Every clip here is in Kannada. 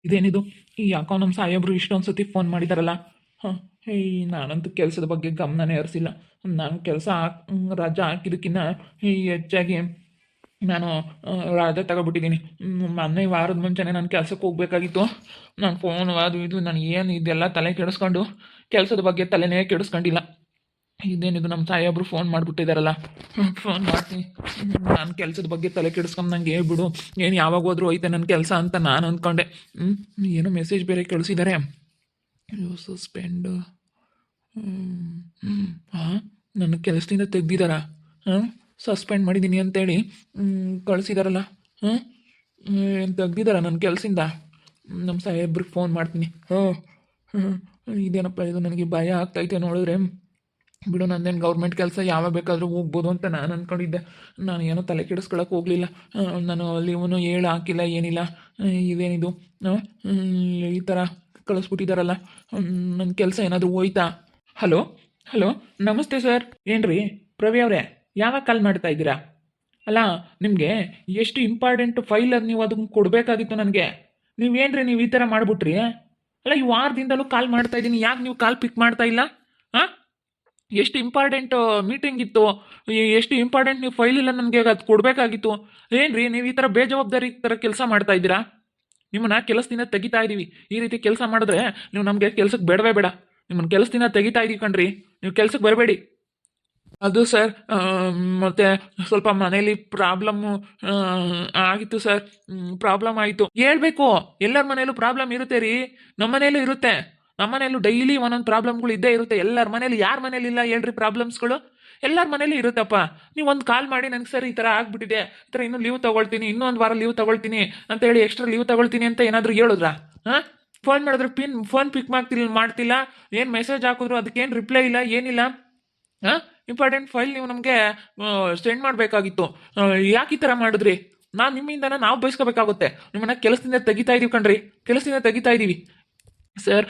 ಇದೇನಿದು ಯಾಕೋ ನಮ್ಮ ಸಾಹೇಬ್ರು ಇಷ್ಟೊಂದು ಸತಿ ಫೋನ್ ಮಾಡಿದಾರಲ್ಲ. ಹಾಂ. ನಾನಂತೂ ಕೆಲಸದ ಬಗ್ಗೆ ಗಮನನೇ ಹರಿಸಿಲ್ಲ. ನಾನು ಕೆಲಸ ರಜಾ ಹಾಕಿದ್ದಕ್ಕಿಂತ ಹೆಚ್ಚಾಗಿ ನಾನು ರಜೆ ತಗೊಬಿಟ್ಟಿದ್ದೀನಿ. ಮೊನ್ನೆ ವಾರದ ಮುಂಚೆನೇ ನಾನು ಕೆಲಸಕ್ಕೆ ಹೋಗ್ಬೇಕಾಗಿತ್ತು. ನಾನು ಫೋನು ಅದು ಇದು ನಾನು ಏನು ಇದೆಲ್ಲ ತಲೆ ಕೆಡಿಸ್ಕೊಂಡು ಕೆಲಸದ ಬಗ್ಗೆ ತಲೆನೇ ಕೆಡಿಸ್ಕೊಂಡಿಲ್ಲ. ಇದೇನಿದು ನಮ್ಮ ಸಾಹೇಬ್ರು ಫೋನ್ ಮಾಡಿಬಿಟ್ಟಿದ್ದಾರಲ್ಲ. ಫೋನ್ ಮಾಡ್ತೀನಿ. ನಾನು ಕೆಲಸದ ಬಗ್ಗೆ ತಲೆ ಕೆಡಿಸ್ಕೊಂಡು ನಂಗೆ ಹೇಳ್ಬಿಡು, ಏನು ಯಾವಾಗ ಹೋದ್ರೂ ಹೋಯ್ತೆ ನನ್ನ ಕೆಲಸ ಅಂತ ನಾನು ಅಂದ್ಕೊಂಡೆ. ಏನೋ ಮೆಸೇಜ್ ಬೇರೆ ಕಳಿಸಿದ್ದಾರೆ. ಸಸ್ಪೆಂಡ್. ಹಾಂ, ನನ್ನ ಕೆಲಸದಿಂದ ತೆಗ್ದಿದ್ದಾರಾ? ಹಾಂ, ಸಸ್ಪೆಂಡ್ ಮಾಡಿದ್ದೀನಿ ಅಂತೇಳಿ ಕಳಿಸಿದಾರಲ್ಲ. ಹಾಂ, ತೆಗ್ದಿದ್ದಾರ ನನ್ನ ಕೆಲಸದಿಂದ? ನಮ್ಮ ಸಾಹೇಬ್ರಿಗೆ ಫೋನ್ ಮಾಡ್ತೀನಿ. ಇದೇನಪ್ಪ ಇದು, ನನಗೆ ಭಯ ಆಗ್ತೈತೆ ನೋಡಿದ್ರೆ. ಬಿಡು, ನಂದೇನು ಗೌರ್ಮೆಂಟ್ ಕೆಲಸ ಯಾವಾಗ ಬೇಕಾದರೂ ಹೋಗ್ಬೋದು ಅಂತ ನಾನು ಅಂದ್ಕೊಂಡಿದ್ದೆ. ನಾನು ಏನೋ ತಲೆ ಕೆಡಿಸ್ಕೊಳಕ್ಕೆ ಹೋಗಲಿಲ್ಲ. ನಾನು ಲೀವನು ಹೇಳಿ ಹಾಕಿಲ್ಲ, ಏನಿಲ್ಲ. ಇದೇನಿದು ಈ ಥರ ಕಳಿಸ್ಬಿಟ್ಟಿದ್ದಾರಲ್ಲ. ನನ್ನ ಕೆಲಸ ಏನಾದರೂ ಹೋಯ್ತಾ? ಹಲೋ ಹಲೋ, ನಮಸ್ತೆ ಸರ್. ಏನ್ರಿ ಪ್ರವಿ ಅವರೇ, ಯಾವಾಗ ಕಾಲ್ ಮಾಡ್ತಾ ಇದ್ದೀರಾ? ಅಲ್ಲ, ನಿಮಗೆ ಎಷ್ಟು ಇಂಪಾರ್ಟೆಂಟ್ ಫೈಲ್ ಅದು, ನೀವು ಅದನ್ನು ಕೊಡಬೇಕಾಗಿತ್ತು ನನಗೆ. ನೀವೇನ್ರಿ ನೀವು ಈ ಥರ ಮಾಡಿಬಿಟ್ರಿ? ಅಲ್ಲ, ಈ ವಾರದಿಂದಲೂ ಕಾಲ್ ಮಾಡ್ತಾ ಇದ್ದೀನಿ, ಯಾಕೆ ನೀವು ಕಾಲ್ ಪಿಕ್ ಮಾಡ್ತಾ ಇಲ್ಲ? ಹಾಂ, ಎಷ್ಟು ಇಂಪಾರ್ಟೆಂಟ್ ಮೀಟಿಂಗ್ ಇತ್ತು, ಎಷ್ಟು ಇಂಪಾರ್ಟೆಂಟ್ ನೀವು ಫೈಲ್ ಇಲ್ಲ ನನಗೆ ಅದು ಕೊಡಬೇಕಾಗಿತ್ತು. ಏನ್ರಿ ನೀವು ಈ ಥರ ಬೇಜವಾಬ್ದಾರಿ ಥರ ಕೆಲಸ ಮಾಡ್ತಾ ಇದ್ದೀರಾ? ನಿಮ್ಮನ್ನ ಕೆಲಸದಿಂದ ತೆಗಿತಾ ಇದ್ದೀವಿ. ಈ ರೀತಿ ಕೆಲಸ ಮಾಡಿದ್ರೆ ನೀವು ನಮಗೆ ಕೆಲಸಕ್ಕೆ ಬೇಡವೇ ಬೇಡ. ನಿಮ್ಮನ್ನ ಕೆಲಸದಿಂದ ತೆಗಿತಾ ಇದೀವಿ ಕಣ್ರಿ, ನೀವು ಕೆಲಸಕ್ಕೆ ಬರಬೇಡಿ. ಅದು ಸರ್, ಮತ್ತೆ ಸ್ವಲ್ಪ ಮನೇಲಿ ಪ್ರಾಬ್ಲಮ್ಮು ಆಗಿತ್ತು ಸರ್. ಪ್ರಾಬ್ಲಮ್ ಆಯಿತು. ಹೇಳ್ಬೇಕು, ಎಲ್ಲರ ಮನೇಲೂ ಪ್ರಾಬ್ಲಮ್ ಇರುತ್ತೆ ರೀ. ನಮ್ಮ ಮನೇಲೂ ಇರುತ್ತೆ. ನಮ್ಮ ಮನೇಲೂ ಡೈಲಿ ಒಂದೊಂದು ಪ್ರಾಬ್ಲಮ್ಗಳು ಇದ್ದೇ ಇರುತ್ತೆ. ಎಲ್ಲರ ಮನೇಲಿ, ಯಾರ ಮನೇಲಿ ಇಲ್ಲ ಹೇಳ್ರಿ ಪ್ರಾಬ್ಲಮ್ಸ್ಗಳು? ಎಲ್ಲರ ಮನೇಲಿ ಇರುತ್ತಪ್ಪ. ನೀವು ಒಂದು ಕಾಲ್ ಮಾಡಿ ನನಗೆ ಸರ್ ಈ ಥರ ಆಗ್ಬಿಟ್ಟಿದೆ, ಈ ಥರ ಇನ್ನೂ ಲೀವ್ ತೊಗೊಳ್ತೀನಿ, ಇನ್ನೊಂದು ವಾರ ಲೀವ್ ತೊಗೊಳ್ತೀನಿ ಅಂತೇಳಿ ಎಕ್ಸ್ಟ್ರಾ ಲೀವ್ ತೊಗೊಳ್ತೀನಿ ಅಂತ ಏನಾದರೂ ಹೇಳಿದ್ರಾ? ಹಾಂ, ಫೋನ್ ಮಾಡಿದ್ರೆ ಫೋನ್ ಪಿಕ್ ಮಾಡ್ತಿಲ್ಲ. ಏನು ಮೆಸೇಜ್ ಹಾಕಿದ್ರು ಅದಕ್ಕೇನು ರಿಪ್ಲೈ ಇಲ್ಲ, ಏನಿಲ್ಲ. ಹಾಂ, ಇಂಪಾರ್ಟೆಂಟ್ ಫೈಲ್ ನೀವು ನಮಗೆ ಸೆಂಡ್ ಮಾಡಬೇಕಾಗಿತ್ತು. ಯಾಕೆ ಈ ಥರ ಮಾಡಿದ್ರಿ? ನಾನು ನಿಮ್ಮಿಂದನ ನಾವು ಬಯಸ್ಕೋಬೇಕಾಗುತ್ತೆ. ನಿಮ್ಮನ್ನ ಕೆಲಸದಿಂದ ತೆಗಿತಾ ಇದೀವಿ ಕಣ್ರಿ, ಕೆಲಸದಿಂದ ತೆಗಿತಾ ಇದ್ದೀವಿ. ಸರ್,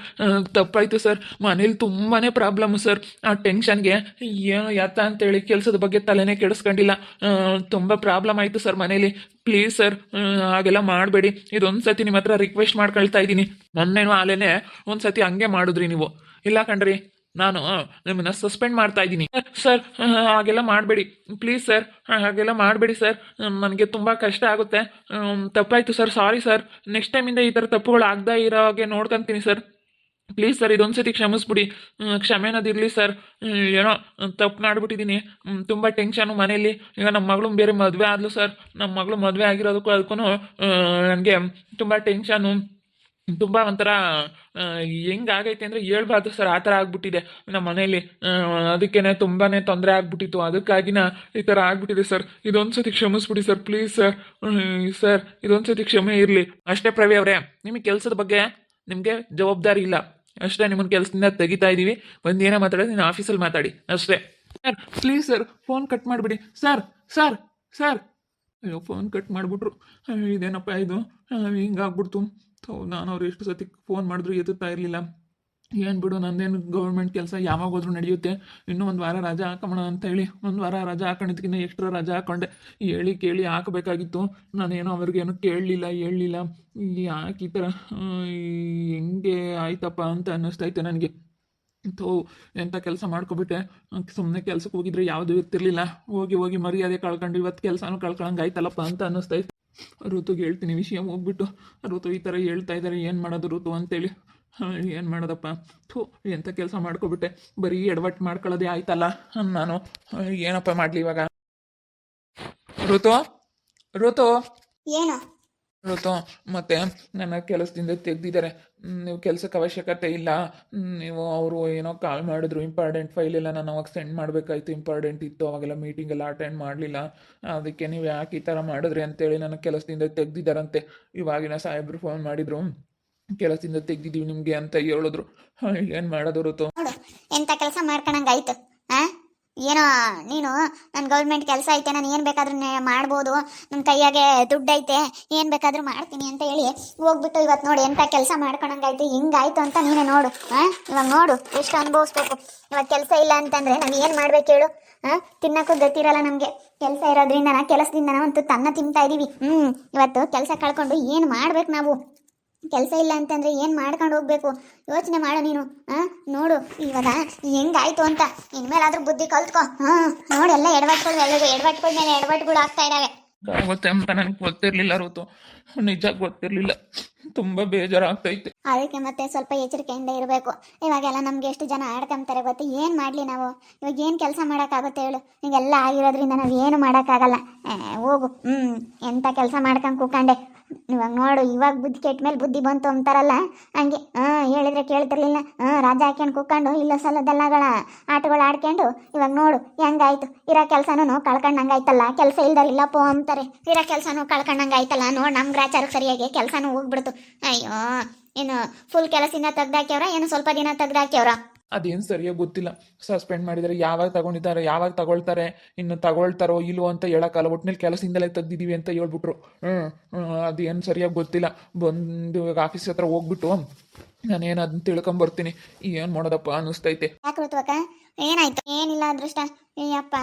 ತಪ್ಪಾಯಿತು ಸರ್. ಮನೇಲಿ ತುಂಬಾ ಪ್ರಾಬ್ಲಮ್ಮು ಸರ್. ಆ ಟೆನ್ಷನ್ಗೆ ಏನೋ ಯಾತ ಅಂತೇಳಿ ಕೆಲಸದ ಬಗ್ಗೆ ತಲೆನೇ ಕೆಡಿಸ್ಕೊಂಡಿಲ್ಲ. ತುಂಬ ಪ್ರಾಬ್ಲಮ್ ಆಯಿತು ಸರ್ ಮನೇಲಿ. ಪ್ಲೀಸ್ ಸರ್, ಹಾಗೆಲ್ಲ ಮಾಡಬೇಡಿ. ಇದೊಂದು ಸತಿ ನಿಮ್ಮ ಹತ್ರ ರಿಕ್ವೆಸ್ಟ್ ಮಾಡ್ಕೊಳ್ತಾ ಇದ್ದೀನಿ. ಮೊನ್ನೆನೂ ಆಲೇನೆ ಒಂದು ಸತಿ ಹಂಗೆ ಮಾಡಿದ್ರಿ ನೀವು. ಇಲ್ಲ ಕಣ್ರಿ, ನಾನು ನಿಮ್ಮನ್ನ ಸಸ್ಪೆಂಡ್ ಮಾಡ್ತಾ ಇದ್ದೀನಿ. ಸರ್, ಹಾಗೆಲ್ಲ ಮಾಡಬೇಡಿ ಪ್ಲೀಸ್ ಸರ್, ಹಾಗೆಲ್ಲ ಮಾಡಬೇಡಿ ಸರ್. ನನಗೆ ತುಂಬ ಕಷ್ಟ ಆಗುತ್ತೆ. ತಪ್ಪಾಯಿತು ಸರ್, ಸಾರಿ ಸರ್. ನೆಕ್ಸ್ಟ್ ಟೈಮಿಂದ ಈ ಥರ ತಪ್ಪುಗಳು ಆಗದೇ ಇರೋ ಹಾಗೆ ನೋಡ್ಕೊತೀನಿ ಸರ್. ಪ್ಲೀಸ್ ಸರ್, ಇದೊಂದು ಸತಿ ಕ್ಷಮಿಸ್ಬಿಡಿ. ಕ್ಷಮೆ ಅನ್ನೋದಿರಲಿ ಸರ್. ಏನೋ ತಪ್ಪು ಮಾಡಿಬಿಟ್ಟಿದ್ದೀನಿ. ತುಂಬ ಟೆನ್ಷನು ಮನೇಲಿ. ಈಗ ನಮ್ಮ ಮಗಳು ಬೇರೆ ಮದುವೆ ಆದ್ಲು ಸರ್. ನಮ್ಮ ಮಗಳು ಮದುವೆ ಆಗಿರೋದಕ್ಕೂ ಅದಕ್ಕೂ ನನಗೆ ತುಂಬ ಟೆನ್ಷನು. ತುಂಬ ಒಂಥರ ಹೆಂಗಾಗೈತೆ ಅಂದರೆ ಹೇಳ್ಬಾರ್ದು ಸರ್, ಆ ಥರ ಆಗ್ಬಿಟ್ಟಿದೆ ನಮ್ಮ ಮನೇಲಿ. ಅದಕ್ಕೇ ತುಂಬಾ ತೊಂದರೆ ಆಗ್ಬಿಟ್ಟಿತ್ತು. ಅದಕ್ಕಾಗಿನ ಈ ಥರ ಆಗ್ಬಿಟ್ಟಿದೆ ಸರ್. ಇದೊಂದು ಸತಿ ಕ್ಷಮಿಸ್ಬಿಡಿ ಸರ್, ಪ್ಲೀಸ್ ಸರ್. ಸರ್, ಇದೊಂದು ಸತಿ ಕ್ಷಮೆ ಇರಲಿ ಅಷ್ಟೇ. ಪ್ರವಿ ಅವರೇ, ನಿಮಗೆ ಕೆಲಸದ ಬಗ್ಗೆ ನಿಮಗೆ ಜವಾಬ್ದಾರಿ ಇಲ್ಲ ಅಷ್ಟೇ. ನಿಮ್ಮನ್ನ ಕೆಲಸದಿಂದ ತೆಗಿತಾ ಇದ್ದೀವಿ. ಒಂದು ಏನೋ ಮಾತಾಡೋದು ನೀನು ಆಫೀಸಲ್ಲಿ ಮಾತಾಡಿ ಅಷ್ಟೇ. Sir, please sir, phone cut ಮಾಡಿಬಿಡಿ ಸರ್. ಸರ್ ಸರ್, ಅಯ್ಯೋ, ಫೋನ್ ಕಟ್ ಮಾಡಿಬಿಟ್ರು. ಇದೇನಪ್ಪ ಇದು, ಹಿಂಗಾಗ್ಬಿಡ್ತು. ನಾನು ಅವ್ರು ಎಷ್ಟು ಸತಿ ಫೋನ್ ಮಾಡಿದ್ರು ಎತ್ತುತ್ತಾ ಇರಲಿಲ್ಲ. ಏನು ಬಿಡು, ನಂದೇನು ಗೌರ್ಮೆಂಟ್ ಕೆಲಸ ಯಾವಾಗ ಹೋದ್ರೂ ನಡೆಯುತ್ತೆ. ಇನ್ನೂ ಒಂದು ವಾರ ರಜಾ ಹಾಕೋಣ ಅಂತ ಹೇಳಿ ಒಂದು ವಾರ ರಜಾ ಹಾಕೊಂಡಿದ್ದಕ್ಕಿಂತ ಎಕ್ಸ್ಟ್ರಾ ರಜಾ ಹಾಕೊಂಡೆ. ಹೇಳಿ ಕೇಳಿ ಹಾಕಬೇಕಾಗಿತ್ತು. ನಾನೇನೋ ಅವ್ರಿಗೇನು ಕೇಳಲಿಲ್ಲ, ಹೇಳಲಿಲ್ಲ. ಯಾಕೆ ಈ ಥರ ಹೆಂಗೆ ಆಯ್ತಪ್ಪ ಅಂತ ಅನ್ನಿಸ್ತೈತೆ ನನಗೆ. ಎಂಥ ಕೆಲಸ ಮಾಡ್ಕೊಬಿಟ್ಟೆ. ಸುಮ್ಮನೆ ಕೆಲ್ಸಕ್ಕೆ ಹೋಗಿದ್ರೆ ಯಾವುದೂ ಇರ್ತಿರ್ಲಿಲ್ಲ. ಹೋಗಿ ಹೋಗಿ ಮರ್ಯಾದೆ ಕಳ್ಕೊಂಡು ಇವತ್ತು ಕೆಲಸನೂ ಕಳ್ಕೊಳಂಗೆ ಆಯ್ತಲ್ಲಪ್ಪ ಅಂತ ಅನ್ನಿಸ್ತೈತೆ. ಋತುಗೆ ಹೇಳ್ತೀನಿ ವಿಷಯ ಹೋಗ್ಬಿಟ್ಟು. ಋತು ಈ ಥರ ಹೇಳ್ತಾ ಇದ್ದಾರೆ, ಏನು ಮಾಡೋದು ಋತು ಅಂತೇಳಿ. ಏನು ಮಾಡೋದಪ್ಪ, ಎಂಥ ಕೆಲಸ ಮಾಡ್ಕೊಬಿಟ್ಟೆ. ಬರೀ ಎಡವಟ್ಟು ಮಾಡ್ಕೊಳ್ಳೋದೇ ಆಯ್ತಲ್ಲ ನಾನು. ಏನಪ್ಪ ಮಾಡಲಿ ಇವಾಗ? ಋತು ಋತು ಏನು ಋತು, ಮತ್ತೆ ನನ್ನ ಕೆಲಸದಿಂದ ತೆಗ್ದಿದ್ದಾರೆ. ನೀವು ಕೆಲಸಕ್ಕೆ ಅವಶ್ಯಕತೆ ಇಲ್ಲ. ನೀವು ಅವರು ಏನೋ ಕಾಲ್ ಮಾಡಿದ್ರು, ಇಂಪಾರ್ಟೆಂಟ್ ಫೈಲ್ ಎಲ್ಲ ನಾನು ಅವಾಗ ಸೆಂಡ್ ಮಾಡಬೇಕಾಯ್ತು, ಇಂಪಾರ್ಟೆಂಟ್ ಇತ್ತು. ಅವಾಗೆಲ್ಲ ಮೀಟಿಂಗ್ ಎಲ್ಲ ಅಟೆಂಡ್ ಮಾಡಲಿಲ್ಲ. ಅದಕ್ಕೆ ನೀವು ಯಾಕೆ ಈ ಥರ ಮಾಡಿದ್ರಿ ಅಂತೇಳಿ ನನ್ನ ಕೆಲಸದಿಂದ ತೆಗ್ದಿದ್ದಾರಂತೆ. ಇವಾಗಿನ ಸಾಹೇಬ್ರು ಫೋನ್ ಮಾಡಿದ್ರು, ಕೆಲಸದಿಂದ ತೆಗ್ದಿದ್ದೀವಿ ನಿಮಗೆ ಅಂತ ಹೇಳಿದ್ರು. ಏನು ಮಾಡೋದು ಋತು? ನೋಡು, ಎಂಥ ಕೆಲಸ ಮಾಡ್ಕೊಳಂಗಾಯ್ತು. ಏನೋ ನೀನು, ನನ್ನ ಗೌರ್ಮೆಂಟ್ ಕೆಲಸ ಐತೆ, ನಾನು ಏನು ಬೇಕಾದ್ರೂ ಮಾಡ್ಬೋದು, ನನ್ನ ಕೈಯಾಗೆ ದುಡ್ಡು ಐತೆ, ಏನು ಬೇಕಾದ್ರೂ ಮಾಡ್ತೀನಿ ಅಂತ ಹೇಳಿ ಹೋಗ್ಬಿಟ್ಟು ಇವತ್ತು ನೋಡಿ ಎಂಥ ಕೆಲಸ ಮಾಡ್ಕೊಳಂಗಾಯ್ತು. ಹಿಂಗಾಯ್ತು ಅಂತ ನೀನೇ ನೋಡು. ಇವಾಗ ನೋಡು ಎಷ್ಟು ಅನುಭವಿಸ್ಬೇಕು. ಇವಾಗ ಕೆಲಸ ಇಲ್ಲ ಅಂತಂದರೆ ನಾವು ಏನು ಮಾಡ್ಬೇಕು ಹೇಳು? ತಿನ್ನಕ್ಕೂ ಗೊತ್ತಿರಲ್ಲ ನಮಗೆ. ಕೆಲಸ ಇರೋದ್ರಿಂದ ಕೆಲಸದಿಂದ ಅಂತೂ ತನ್ನ ತಿಂತಾ ಇದ್ದೀವಿ. ಇವತ್ತು ಕೆಲಸ ಕಳ್ಕೊಂಡು ಏನು ಮಾಡ್ಬೇಕು ನಾವು? ಕೆಲಸ ಇಲ್ಲ ಅಂತಂದ್ರೆ ಏನು ಮಾಡ್ಕೊಂಡು ಹೋಗ್ಬೇಕು ಯೋಚನೆ ಮಾಡು ನೀನು. ನೋಡು ಇವಾಗ ಹೆಂಗಾಯ್ತು ಅಂತ. ಇನ್ಮೇಲಾದ್ರೂ ಬುದ್ಧಿ ಕಲ್ತ್ಕೊ. ನೋಡಿ ಎಲ್ಲ ಎಡವಟ್ಗಳ ಮೇಲೆ ಎಡವಟ್ಗಳು ಆಗ್ತಾ ಇದಾವೆ. ಆಗುತ್ತೆ ಅಂತ ನನಗೆ ಗೊತ್ತಿರಲಿಲ್ಲ ಋತು, ನಿಜ ಗೊತ್ತಿರಲಿಲ್ಲ. ತುಂಬ ಬೇಜಾರಾಗ್ತೈತೆ. ಅದಕ್ಕೆ ಮತ್ತೆ ಸ್ವಲ್ಪ ಎಚ್ಚರಿಕೆಯಿಂದ ಇರಬೇಕು. ಇವಾಗೆಲ್ಲ ನಮ್ಗೆ ಎಷ್ಟು ಜನ ಆಡ್ಕೊಂತಾರೆ ಗೊತ್ತಾ? ಏನು ಮಾಡಲಿ ನಾವು? ಇವಾಗ ಏನು ಕೆಲಸ ಮಾಡೋಕ್ಕಾಗುತ್ತೆ ಹೇಳು? ಈಗೆಲ್ಲ ಆಗಿರೋದ್ರಿಂದ ನಾವು ಏನು ಮಾಡೋಕ್ಕಾಗಲ್ಲ. ಹೋಗು. ಎಂಥ ಕೆಲಸ ಮಾಡ್ಕೊಂಡು ಕೂಕಂಡೆ. ಇವಾಗ ನೋಡು, ಇವಾಗ ಬುದ್ಧಿ ಕೆಟ್ಟ ಮೇಲೆ ಬುದ್ಧಿ ಬಂತು ಅಂತಾರಲ್ಲ, ಹಂಗೆ ಹೇಳಿದ್ರೆ ಕೇಳ್ತಿರ್ಲಿಲ್ಲ. ರಾಜ ಹಾಕ್ಯಂಡು ಕೂಕೊಂಡು ಇಲ್ಲ ಸಲದೆಲ್ಲಗಳ ಆಟಗಳು ಆಡ್ಕೊಂಡು ಇವಾಗ ನೋಡು ಹೆಂಗಾಯ್ತು. ಇರೋ ಕೆಲಸನೂ ಕಳ್ಕೊಂಡಂಗಾಯ್ತಲ್ಲ. ಕೆಲಸ ಇಲ್ದಾರಿಲ್ಲ ಪೋ ಅಂತಾರೆ. ಇರೋ ಕೆಲಸನೂ ಕಳ್ಕೊಂಡಂಗಾಯ್ತಲ್ಲ. ನೋಡಿ ನಮ್ಮ ಗ್ರಾಚಾರ ಸರಿಯಾಗಿ ಕೆಲಸನೂ ಹೋಗ್ಬಿಡ್ತು. ಅಯ್ಯೋ, ಏನು ಫುಲ್ ಕೆಲಸದಿಂದ ತೆಗ್ದಾಕ್ಯವ್ರ, ಏನು ಸ್ವಲ್ಪ ದಿನ ತೆಗ್ದಾಕ್ಯವ್ರ? ಅದೇನು ಸರಿಯಾಗಿ ಗೊತ್ತಿಲ್ಲ. ಸಸ್ಪೆಂಡ್ ಮಾಡಿದರೆ ಯಾವಾಗ ತಗೊಂಡಿದ್ದಾರೆ, ಯಾವಾಗ ತಗೊಳ್ತಾರೆ, ಇನ್ನು ತಗೊಳ್ತಾರೋ ಇಲ್ವೋ ಅಂತ ಹೇಳೋಕ್ಕಲ್ಲ. ಒಟ್ಟಿನಲ್ಲಿ ಕೆಲಸದಿಂದಲೇ ತೆಗ್ದಿದ್ದೀವಿ ಅಂತ ಹೇಳ್ಬಿಟ್ರು. ಅದೇನು ಸರಿಯಾಗಿ ಗೊತ್ತಿಲ್ಲ. ಬಂದು ಇವಾಗ ಆಫೀಸ್ ಹತ್ರ ಹೋಗ್ಬಿಟ್ಟು ನಾನೇನು ಅದನ್ನ ತಿಳ್ಕೊಂಬರ್ತೀನಿ. ಏನು ಮಾಡೋದಪ್ಪ ಅನ್ನಿಸ್ತೈತೆ. ಯಾಕೆ ಋತ್ವಕ್ಕ, ಏನಾಯ್ತು? ಏನಿಲ್ಲ ಅದೃಷ್ಟ. ಅಯ್ಯಪ್ಪ,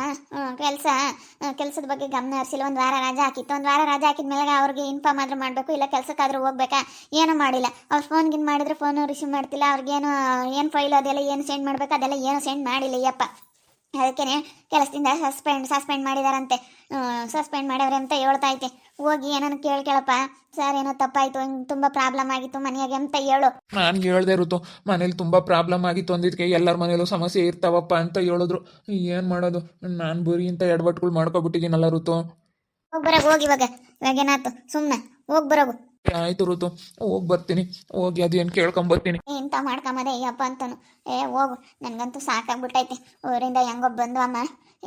ಕೆಲಸದ ಬಗ್ಗೆ ಗಮನ ಹರಿಸಿಲ್ಲ. ಒಂದು ವಾರ ರಜಾ ಹಾಕಿತ್ತು. ಒಂದು ವಾರ ರಜಾ ಹಾಕಿದ್ಮೇಲೆ ಅವ್ರಿಗೆ ಇನ್ಫಾರ್ಮ್ ಆದ್ರೂ ಮಾಡಬೇಕು, ಇಲ್ಲ ಕೆಲಸಕ್ಕಾದ್ರೂ ಹೋಗ್ಬೇಕಾ? ಏನೂ ಮಾಡಿಲ್ಲ. ಅವ್ರು ಫೋನ್ಗಿನ್ ಮಾಡಿದ್ರೆ ಫೋನು ರಿಸೀವ್ ಮಾಡ್ತಿಲ್ಲ. ಅವ್ರಿಗೇನು ಏನು ಫೈಲ್ ಅದೆಲ್ಲ ಏನು ಸೆಂಡ್ ಮಾಡ್ಬೇಕು ಅದೆಲ್ಲ ಏನು ಸೆಂಡ್ ಮಾಡಿಲ್ಲ. ಅಯ್ಯಪ್ಪ, ಅದಕ್ಕೇ ಕೆಲಸದಿಂದ ಸಸ್ಪೆಂಡ್ ಮಾಡಿದಾರಂತೆ. ಸಸ್ಪೆಂಡ್ ಮಾಡ್ಯವ್ರೆ ಅಂತ ಹೇಳ್ತಾ ಐತೆ. ಹೋಗಿ ಏನನ್ನು ಕೇಳಪ್ಪ, ಸರ್ ಏನೋ ತಪ್ಪಾಯಿತು, ಹಿಂಗೆ ತುಂಬ ಪ್ರಾಬ್ಲಮ್ ಆಗಿತ್ತು ಮನೆಯಾಗೆ ಅಂತ ಹೇಳು. ನಾನು ಹೇಳ್ದೆ ಇರುತ್ತು, ಮನೇಲಿ ತುಂಬ ಪ್ರಾಬ್ಲಮ್ ಆಗಿತ್ತು ಅಂದಿದ್ದಕ್ಕೆ ಎಲ್ಲರ ಮನೇಲೂ ಸಮಸ್ಯೆ ಇರ್ತಾವಪ್ಪ ಅಂತ ಹೇಳಿದ್ರು. ಏನು ಮಾಡೋದು? ನಾನು ಬರೀ ಇಂಥ ಎಡವಟ್ಗಳು ಮಾಡ್ಕೊಬಿಟ್ಟಿದ್ದೀನಲ್ಲ ಋತು. ಹೋಗಿ ಇವಾಗ ಏನಾಯ್ತು? ಸುಮ್ಮನೆ ಹೋಗಿ ಬರೋಗು. ಆಯ್ತು ಋತು, ಹೋಗಿ ಬರ್ತೀನಿ. ಹೋಗಿ ಅದೇನು ಕೇಳ್ಕೊಂಬರ್ತೀನಿ. ಇಂಥ ಮಾಡ್ಕೊಂಬದೆ ಅಯ್ಯಪ್ಪ ಅಂತನು. ಹೋಗು, ನನಗಂತೂ ಸಾಕಾಗ್ಬಿಟ್ಟೈತೆ. ಊರಿಂದ ಹೆಂಗೋ ಬಂದು ಅಮ್ಮ,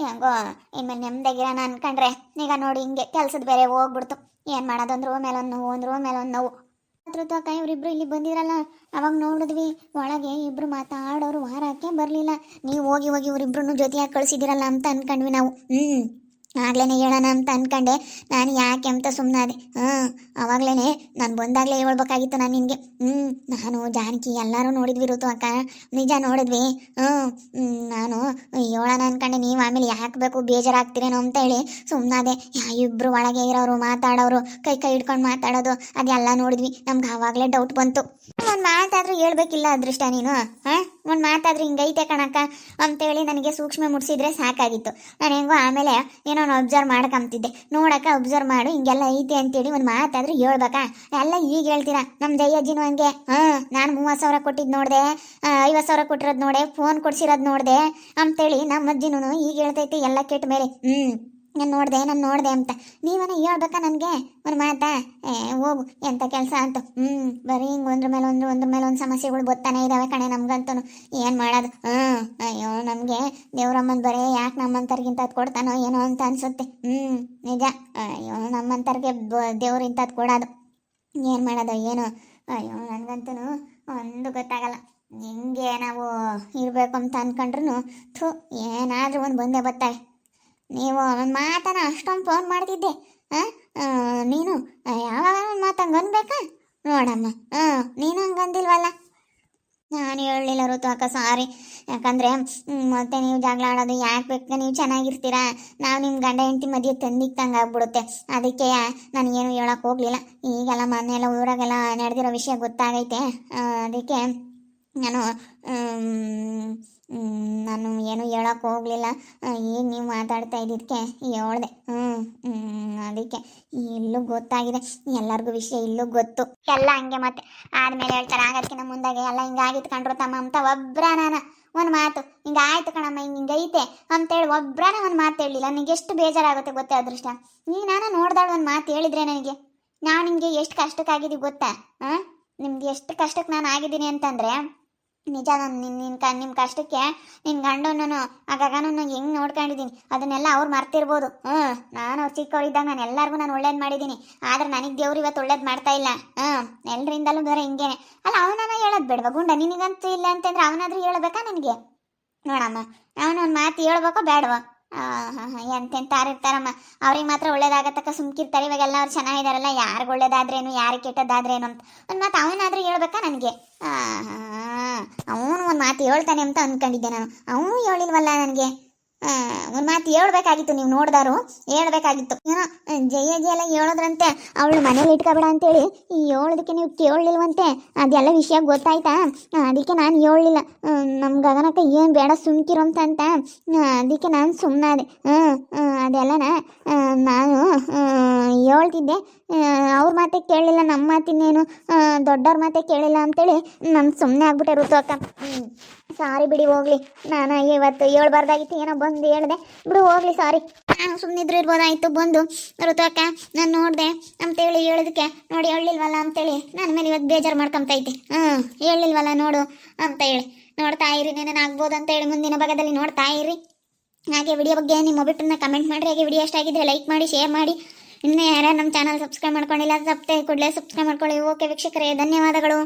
ಹೆಂಗೋ ಇನ್ಮೇಲೆ ನೆಮ್ಮದಿಗಿರೋಣ ಅನ್ಕೊಂಡ್ರೆ ಈಗ ನೋಡಿ ಹಿಂಗೆ ಕೆಲಸದ ಬೇರೆ ಹೋಗ್ಬಿಡ್ತು. ಏನು ಮಾಡೋದು? ಅಂದ್ರೂ ಮೇಲೊಂದು ನೋವು, ಅಂದ್ರೂ ಮೇಲೊಂದು ನೋವು. ಅದ್ರದ್ದು ಅಕ್ಕ ಇವರಿಬ್ರು ಇಲ್ಲಿ ಬಂದಿರಲ್ಲ, ಅವಾಗ ನೋಡಿದ್ವಿ ಒಳಗೆ ಇಬ್ರು ಮಾತಾಡೋರು ವಾರಕ್ಕೆ ಬರಲಿಲ್ಲ. ನೀವು ಹೋಗಿ ಇವರಿಬ್ರು ಜೊತೆಯಾಗಿ ಕಳಿಸಿದಿರಲ್ಲ ಅಂತ ಅನ್ಕೊಂಡ್ವಿ ನಾವು. ಆಗ್ಲೇ ಹೇಳೋಣ ಅಂತ ಅನ್ಕೊಂಡೆ ನಾನು. ಯಾಕೆ ಅಂತ ಸುಮ್ಮನಾದೆ. ಅವಾಗ್ಲೇ ನಾನು ಬಂದಾಗಲೇ ಹೇಳ್ಬೇಕಾಗಿತ್ತು ನಾನು ನಿನಗೆ. ನಾನು ಜಾನಕಿ ಎಲ್ಲರೂ ನೋಡಿದ್ವಿ ಋತು ಅಕ್ಕ, ನಿಜ ನೋಡಿದ್ವಿ. ನಾನು ಹೇಳೋಣ ಅನ್ಕೊಂಡೆ. ನೀವು ಆಮೇಲೆ ಯಾಕೆ ಬೇಕು ಬೇಜಾರಾಗ್ತೀರೇನೋ ಅಂತ ಹೇಳಿ ಸುಮ್ಮನಾದೆ. ಇಬ್ಬರು ಒಳಗೆ ಇರೋರು ಮಾತಾಡೋರು, ಕೈ ಹಿಡ್ಕೊಂಡು ಮಾತಾಡೋದು ಅದೆಲ್ಲ ನೋಡಿದ್ವಿ. ನಮ್ಗೆ ಆವಾಗಲೇ ಡೌಟ್ ಬಂತು. ಒಂದು ಮಾತಾದ್ರೂ ಹೇಳ್ಬೇಕಿಲ್ಲ ಅದೃಷ್ಟ ನೀನು? ಒಂದು ಮಾತಾದ್ರೂ ಹಿಂಗೈತೆ ಕಣಕ್ಕ ಅಂತೇಳಿ ನನಗೆ ಸೂಕ್ಷ್ಮ ಮುಟ್ಸಿದ್ರೆ ಸಾಕಾಗಿತ್ತು. ನಾನು ಹೆಂಗೋ ಆಮೇಲೆ ಏನೋ ಅಬ್ಸರ್ವ್ ಮಾಡ್ಕೊಂತಿದ್ದೆ. ನೋಡಕ್ಕ ಅಬ್ಸರ್ವ್ ಮಾಡು, ಹಿಂಗೆಲ್ಲ ಐತೆ ಅಂತೇಳಿ ಒಂದು ಮಾತಾದ್ರೂ ಹೇಳ್ಬೇಕಾ? ಎಲ್ಲ ಈಗ ಹೇಳ್ತೀರಾ. ನಮ್ಮ ದಯ್ಯಜ್ಜಿನೂ ಹಂಗೆ. ನಾನು 30,000 ಕೊಟ್ಟಿದ್ದು ನೋಡಿದೆ, 50,000 ಕೊಟ್ಟಿರೋದು ನೋಡೆ, ಫೋನ್ ಕೊಡ್ಸಿರೋದು ನೋಡಿದೆ ಅಂತೇಳಿ ನಮ್ಮ ಅಜ್ಜಿನೂ ಈಗ ಹೇಳ್ತೈತೆ ಎಲ್ಲ ಕೆಟ್ಟ ಮೇಲೆ. ನಾನು ನೋಡಿದೆ ಅಂತ ನೀವನ್ನ ಹೇಳ್ಬೇಕಾ ನನಗೆ ಒಂದು ಮಾತಾ? ಹೋಗು, ಎಂಥ ಕೆಲಸ ಅಂತ. ಬರೀ ಹಿಂಗೆ ಒಂದ್ರ ಮೇಲೆ ಒಂದು ಸಮಸ್ಯೆಗಳು ಬರ್ತಾನೆ ಇದ್ದಾವೆ ಕಣೆ ನಮ್ಗಂತೂ. ಏನು ಮಾಡೋದು? ಅಯ್ಯೋ, ನಮಗೆ ದೇವ್ರಮ್ಮನ ಬರೀ ಯಾಕೆ ನಮ್ಮಂಥರ್ಗಿಂತ ಅದು ಕೊಡ್ತಾನೋ ಏನೋ ಅಂತ ಅನಿಸುತ್ತೆ. ನಿಜ. ಅಯ್ಯೋ, ನಮ್ಮಂಥರ್ಗೆ ದೇವ್ರು ಇಂಥದ್ದು ಕೊಡೋದು. ಏನು ಮಾಡೋದು ಏನೋ? ಅಯ್ಯೋ, ನನಗಂತೂ ಒಂದು ಗೊತ್ತಾಗಲ್ಲ. ಹಿಂಗೆ ನಾವು ಇರಬೇಕು ಅಂತ ಅಂದ್ಕೊಂಡ್ರು ಏನಾದರೂ ಒಂದು ಬಂದೇ ಬರ್ತಾವೆ. ನೀವು ಒಂದು ಮಾತನ ಅಷ್ಟೊಂದು ಫೋನ್ ಮಾಡ್ತಿದ್ದೆ. ನೀನು ಯಾವಾಗ ಒಂದು ಮಾತು ಹಂಗೆ ಅನ್ಬೇಕಾ? ನೋಡಮ್ಮ, ನೀನು ಹಂಗೆ ಅಂದಿಲ್ವಲ್ಲ. ನಾನು ಹೇಳಲಿಲ್ಲ ಋತು ಅಕ್ಕ, ಸಾರಿ. ಯಾಕಂದರೆ ಮತ್ತೆ ನೀವು ಜಗಳ ಆಡೋದು ಯಾಕೆ ಬೇಕು? ನೀವು ಚೆನ್ನಾಗಿರ್ತೀರಾ, ನಾವು ನಿಮ್ಮ ಗಂಡ ಹೆಂಡತಿ ಮಧ್ಯೆ ತಂದಿಕ್ಕಂಗೆ ಆಗ್ಬಿಡುತ್ತೆ. ಅದಕ್ಕೆ ನನಗೇನು ಹೇಳೋಕೆ ಹೋಗಲಿಲ್ಲ. ಈಗೆಲ್ಲ ಮನೆಯೆಲ್ಲ ಊರಾಗೆಲ್ಲ ನಡೆದಿರೋ ವಿಷಯ ಗೊತ್ತಾಗೈತೆ. ಅದಕ್ಕೆ ನಾನು ಏನು ಹೇಳೋಕೆ ಹೋಗಲಿಲ್ಲ. ಈಗ ನೀವು ಮಾತಾಡ್ತಾ ಇದ್ದಿದ್ದಕ್ಕೆ ಹೇಳ್ದೆ. ಅದಕ್ಕೆ ಇಲ್ಲೂ ಗೊತ್ತಾಗಿದೆ, ಎಲ್ಲರಿಗೂ ವಿಷಯ ಇಲ್ಲೂ ಗೊತ್ತು. ಎಲ್ಲ ಹಂಗೆ ಮತ್ತೆ ಆದಮೇಲೆ ಹೇಳ್ತಾರೆ. ಆಗೋದಕ್ಕಿಂತ ಮುಂದಾಗೆ ಎಲ್ಲ ಹಿಂಗಾಗಿತ್ತು ಕಂಡ್ರು ತಮ್ಮ ಅಂತ ನಾನು ಒಂದು ಮಾತು ಹಿಂಗಾಯ್ತು ಕಣಮ್ಮ, ಹಿಂಗೈತೆ ಅಂತೇಳಿ ಒಂದು ಮಾತು ಹೇಳಿಲ್ಲ. ನನಗೆ ಎಷ್ಟು ಬೇಜಾರಾಗುತ್ತೆ ಗೊತ್ತೇ ಅದೃಷ್ಟ. ನಾನು ನೋಡ್ದಾಳು ಒಂದು ಮಾತು ಹೇಳಿದ್ರೆ ನನಗೆ, ನಾನು ನಿಮಗೆ ಎಷ್ಟು ಕಷ್ಟಕ್ಕಾಗಿದ್ದೀವಿ ಗೊತ್ತಾ? ನಿಮ್ಗೆ ಎಷ್ಟು ಕಷ್ಟಕ್ಕೆ ನಾನು ಆಗಿದ್ದೀನಿ ಅಂತಂದರೆ ನಿಜ. ನಾನು ನಿಮ್ಮ ಕಷ್ಟಕ್ಕೆ ನಿನ್ನ ಗಂಡನೂ ಆಗಾಗನೂ ಹೆಂಗೆ ನೋಡ್ಕೊಂಡಿದ್ದೀನಿ ಅದನ್ನೆಲ್ಲ ಅವ್ರು ಮರ್ತಿರ್ಬೋದು. ನಾನು ಅವ್ರು ಚಿಕ್ಕವಳಿದ್ದಾಗ ನಾನು ಎಲ್ಲರಿಗೂ ನಾನು ಒಳ್ಳೇದು ಮಾಡಿದ್ದೀನಿ. ಆದರೆ ನನಗೆ ದೇವ್ರು ಇವತ್ತು ಒಳ್ಳೇದು ಮಾಡ್ತಾ ಇಲ್ಲ. ಎಲ್ಲರಿಂದಲೂ ಬೇರೆ ಹಿಂಗೇನೆ ಅಲ್ಲ. ಅವನನ್ನ ಹೇಳೋದು ಬೇಡವಾ ಗುಂಡ? ನಿನಗಂತೂ ಇಲ್ಲ ಅಂತಂದ್ರೆ ಅವನಾದ್ರೂ ಹೇಳ್ಬೇಕಾ ನನಗೆ? ನೋಡಮ್ಮ, ಅವನೊಂದು ಮಾತು ಹೇಳ್ಬೇಕೋ ಬೇಡವಾ? ಎಂತೆಂತಾರಿರ್ತಾರಮ್ಮ, ಅವ್ರಿಗೆ ಮಾತ್ರ ಒಳ್ಳೇದಾಗತ್ತಕ್ಕ ಸುಮ್ಕಿರ್ತಾರೆ. ಇವಾಗೆಲ್ಲ ಅವ್ರು ಚೆನ್ನಾಗಿದಾರಲ್ಲ, ಯಾರಿಗೆ ಒಳ್ಳೇದಾದ್ರೇನು ಯಾರಿಗೆ ಕೆಟ್ಟದ್ದಾದ್ರೇನು ಅಂತ ಒಂದು ಮಾತು ಅವನಾದ್ರೂ ಹೇಳ್ಬೇಕಾ ನನಗೆ? ಅವನು ಒಂದು ಮಾತು ಹೇಳ್ತಾನೆ ಅಂತ ಅಂದ್ಕೊಂಡಿದ್ದೆ ನಾನು. ಅವನು ಹೇಳಿಲ್ವಲ್ಲ ನನಗೆ. ಒಂದು ಮಾತು ಹೇಳ್ಬೇಕಾಗಿತ್ತು, ನೀವು ನೋಡ್ದಾರು ಹೇಳ್ಬೇಕಾಗಿತ್ತು. ಏನೋ ಜಯ ಎಲ್ಲ ಹೇಳೋದ್ರಂತೆ ಅವಳು ಮನೇಲಿ ಇಟ್ಕೊಬೇಡ ಅಂತೇಳಿ ಹೇಳೋದಕ್ಕೆ ನೀವು ಕೇಳಲಿಲ್ವಂತೆ. ಅದೆಲ್ಲ ವಿಷಯ ಗೊತ್ತಾಯ್ತಾ? ಅದಕ್ಕೆ ನಾನು ಹೇಳಲಿಲ್ಲ. ನಮ್ಮ ಗಗನಕ್ಕ ಏನು ಬೇಡ ಸುಮ್ಕಿರೋಂತ ಅಂತ ಅದಕ್ಕೆ ನಾನು ಸುಮ್ಮನಾದೆ. ಅದೆಲ್ಲನ ನಾನು ಹೇಳ್ತಿದ್ದೆ. ಅವ್ರ ಮಾತೇ ಕೇಳಲಿಲ್ಲ, ನಮ್ಮ ಮಾತಿನೇನು ದೊಡ್ಡವ್ರ ಮಾತೇ ಕೇಳಿಲ್ಲ ಅಂತೇಳಿ ನಾನು ಸುಮ್ಮನೆ ಆಗ್ಬಿಟ್ಟೆ ಋತು ಅಕ್ಕ. ಸಾರಿ ಬಿಡಿ, ಹೋಗ್ಲಿ. ನಾನು ಇವತ್ತು ಹೇಳ್ಬಾರ್ದಾಗಿತ್ತು, ಏನೋ ಬಂದು ಹೇಳಿದೆ ಬಿಡು, ಹೋಗ್ಲಿ ಸಾರಿ. ನಾನು ಸುಮ್ಮನಿದ್ರು ಇರ್ಬೋದಾಯಿತು. ಬಂದು ಋತು ಅಕ್ಕ ನಾನು ನೋಡಿದೆ ಅಂತೇಳಿ ಹೇಳೋದಕ್ಕೆ ನೋಡಿ ಹೇಳಿಲ್ವಲ್ಲ ಅಂತೇಳಿ ನನ್ನ ಮೇಲೆ ಇವತ್ತು ಬೇಜಾರು ಮಾಡ್ಕೊಂತೈತೆ. ಹೇಳಿಲ್ವಲ್ಲ ನೋಡು ಅಂತ ಹೇಳಿ ನೋಡ್ತಾ ಇರಿ, ನೆನೇನು ಆಗ್ಬೋದು ಅಂತ ಹೇಳಿ ಮುಂದಿನ ಭಾಗದಲ್ಲಿ ನೋಡ್ತಾ ಇರಿ. ಹಾಗೆ ವಿಡಿಯೋ ಬಗ್ಗೆ ನಿಮ್ಮ ಒಬಿಟ್ಟನ್ನ ಕಮೆಂಟ್ ಮಾಡಿರಿ. ಹಾಗೆ ವಿಡಿಯೋ ಎಷ್ಟಾಗಿದ್ದರೆ ಲೈಕ್ ಮಾಡಿ, ಶೇರ್ ಮಾಡಿ. ಇನ್ನೂ ಯಾರ್ಯಾರು ನಮ್ಮ ಚಾನಲ್ ಸಬ್ಸ್ಕ್ರೈಬ್ ಮಾಡ್ಕೊಂಡಿಲ್ಲ, ಕೂಡಲೇ ಸಬ್ಸ್ಕ್ರೈಬ್ ಮಾಡ್ಕೊಳ್ಳಿ. ಓಕೆ ವೀಕ್ಷಕರೇ, ಧನ್ಯವಾದಗಳು.